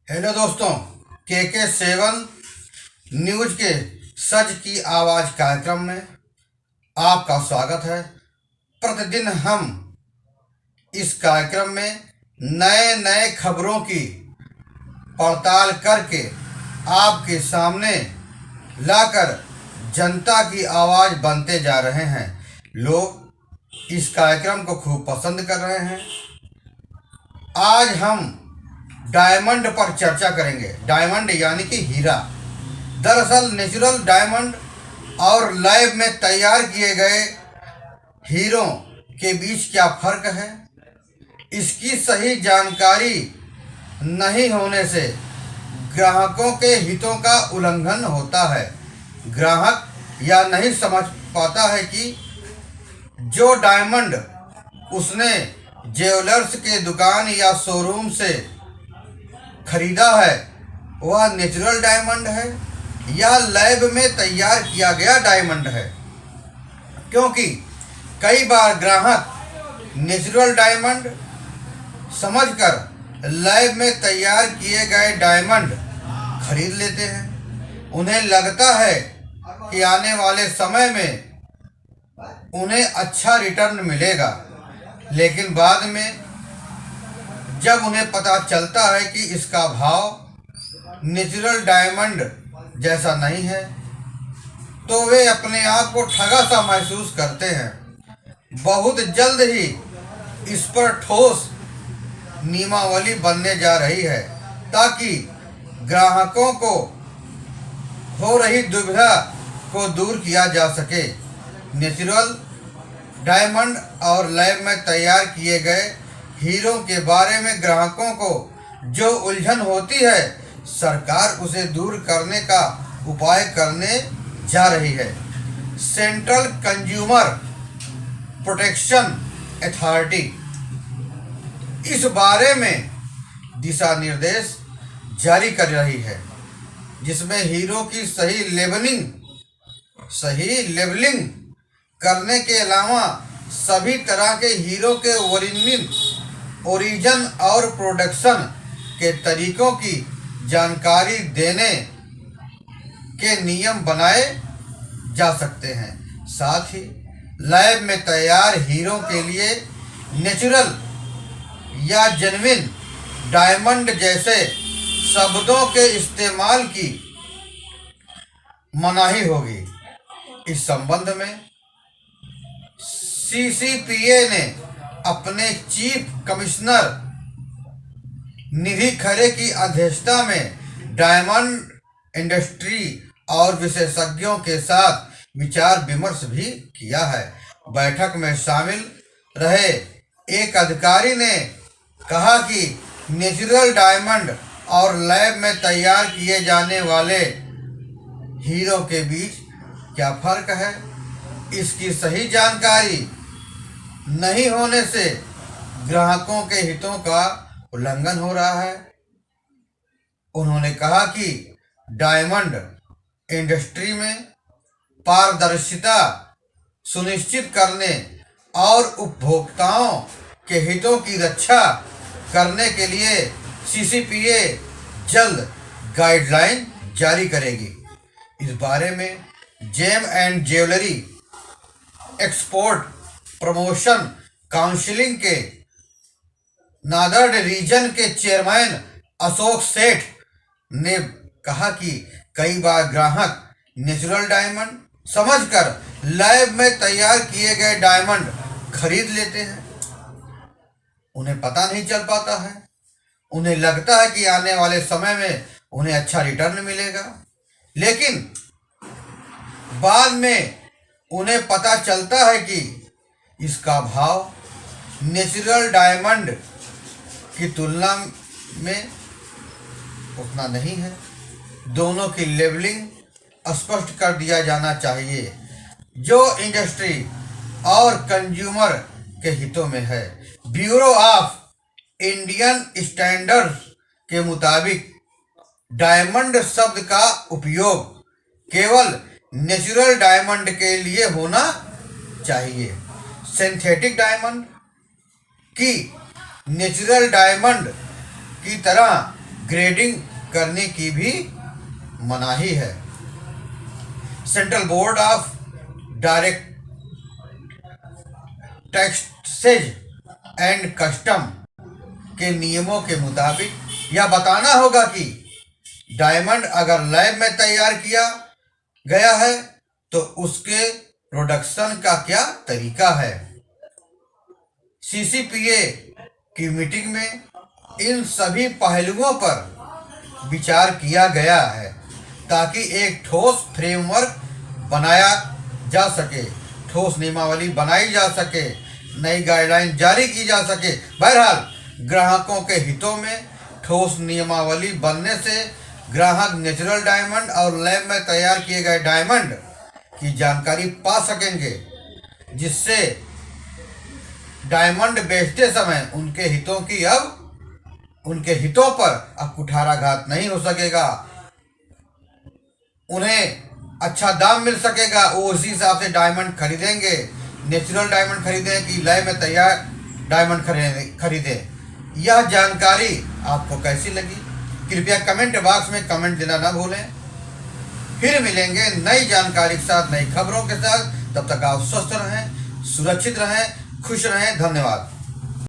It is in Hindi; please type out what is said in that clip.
हेलो दोस्तों, के 7 न्यूज के सच की आवाज़ कार्यक्रम में आपका स्वागत है। प्रतिदिन हम इस कार्यक्रम में नए नए खबरों की पड़ताल करके आपके सामने लाकर जनता की आवाज़ बनते जा रहे हैं। लोग इस कार्यक्रम को खूब पसंद कर रहे हैं। आज हम डायमंड पर चर्चा करेंगे। डायमंड यानी कि हीरा। दरअसल नेचुरल डायमंड और लैब में तैयार किए गए हीरों के बीच क्या फर्क है, इसकी सही जानकारी नहीं होने से ग्राहकों के हितों का उल्लंघन होता है। ग्राहक यह नहीं समझ पाता है कि जो डायमंड उसने ज्वेलर्स के दुकान या शोरूम से खरीदा है वह नेचुरल डायमंड है या लैब में तैयार किया गया डायमंड है। क्योंकि कई बार ग्राहक नेचुरल डायमंड समझकर लैब में तैयार किए गए डायमंड खरीद लेते हैं। उन्हें लगता है कि आने वाले समय में उन्हें अच्छा रिटर्न मिलेगा, लेकिन बाद में जब उन्हें पता चलता है कि इसका भाव नेचुरल डायमंड जैसा नहीं है तो वे अपने आप को ठगा सा महसूस करते हैं। बहुत जल्द ही इस पर ठोस नियमावली बनने जा रही है ताकि ग्राहकों को हो रही दुविधा को दूर किया जा सके। नेचुरल डायमंड और लैब में तैयार किए गए हीरों के बारे में ग्राहकों को जो उलझन होती है, सरकार उसे दूर करने का उपाय करने जा रही है। सेंट्रल कंज्यूमर प्रोटेक्शन अथॉरिटी इस बारे में दिशा निर्देश जारी कर रही है, जिसमें हीरो की सही लेबलिंग करने के अलावा सभी तरह के हीरो के ओरिजिन और प्रोडक्शन के तरीकों की जानकारी देने के नियम बनाए जा सकते हैं। साथ ही लैब में तैयार हीरो के लिए नेचुरल या जेन्युइन डायमंड जैसे शब्दों के इस्तेमाल की मनाही होगी। इस संबंध में सीसीपीए ने अपने चीफ कमिश्नर निधि खरे की अध्यक्षता में डायमंड इंडस्ट्री और विशेषज्ञों के साथ विचार विमर्श भी किया है। बैठक में शामिल रहे एक अधिकारी ने कहा कि नेचुरल डायमंड और लैब में तैयार किए जाने वाले हीरो के बीच क्या फर्क है, इसकी सही जानकारी नहीं होने से ग्राहकों के हितों का उल्लंघन हो रहा है। उन्होंने कहा कि डायमंड इंडस्ट्री में पारदर्शिता सुनिश्चित करने और उपभोक्ताओं के हितों की रक्षा करने के लिए सीसीपीए जल्द गाइडलाइन जारी करेगी। इस बारे में gem and jewellery export promotion counselling के नादर्ड रीजन के चेयरमैन अशोक सेठ ने कहा कि कई बार ग्राहक नेचुरल डायमंड समझकर लैब में तैयार किए गए डायमंड खरीद लेते हैं। उन्हें पता नहीं चल पाता है। उन्हें लगता है कि आने वाले समय में उन्हें अच्छा रिटर्न मिलेगा, लेकिन बाद में उन्हें पता चलता है कि इसका भाव नेचुरल डायमंड की तुलना में उतना नहीं है। दोनों की लेबलिंग स्पष्ट कर दिया जाना चाहिए, जो इंडस्ट्री और कंज्यूमर के हितों में है। ब्यूरो ऑफ इंडियन स्टैंडर्ड्स के मुताबिक डायमंड शब्द का उपयोग केवल नेचुरल डायमंड के लिए होना चाहिए। सिंथेटिक डायमंड की नेचुरल डायमंड की तरह ग्रेडिंग करने की भी मनाही है। Central board of direct taxes and custom के नियमों के मुताबिक यह बताना होगा कि डायमंड अगर लैब में तैयार किया गया है तो उसके प्रोडक्शन का क्या तरीका है। सीसीपीए की मीटिंग में इन सभी पहलुओं पर विचार किया गया है ताकि एक ठोस फ्रेमवर्क बनाया जा सके, ठोस नियमावली बनाई जा सके, नई गाइडलाइन जारी की जा सके। बहरहाल ग्राहकों के हितों में ठोस नियमावली बनने से ग्राहक नेचुरल डायमंड और लैब में तैयार किए गए डायमंड की जानकारी पा सकेंगे, जिससे डायमंड बेचते समय उनके हितों पर अब कुठाराघात नहीं हो सकेगा। उन्हें अच्छा दाम मिल सकेगा, वो उसी हिसाब से डायमंड खरीदेंगे। नेचुरल डायमंड खरीदें कि लैब में तैयार डायमंड खरीदें। यह जानकारी आपको कैसी लगी, कृपया कमेंट बॉक्स में कमेंट देना ना भूलें। फिर मिलेंगे नई जानकारी के साथ, नई खबरों के साथ। तब तक आप स्वस्थ रहें, सुरक्षित रहें, खुश रहें। धन्यवाद।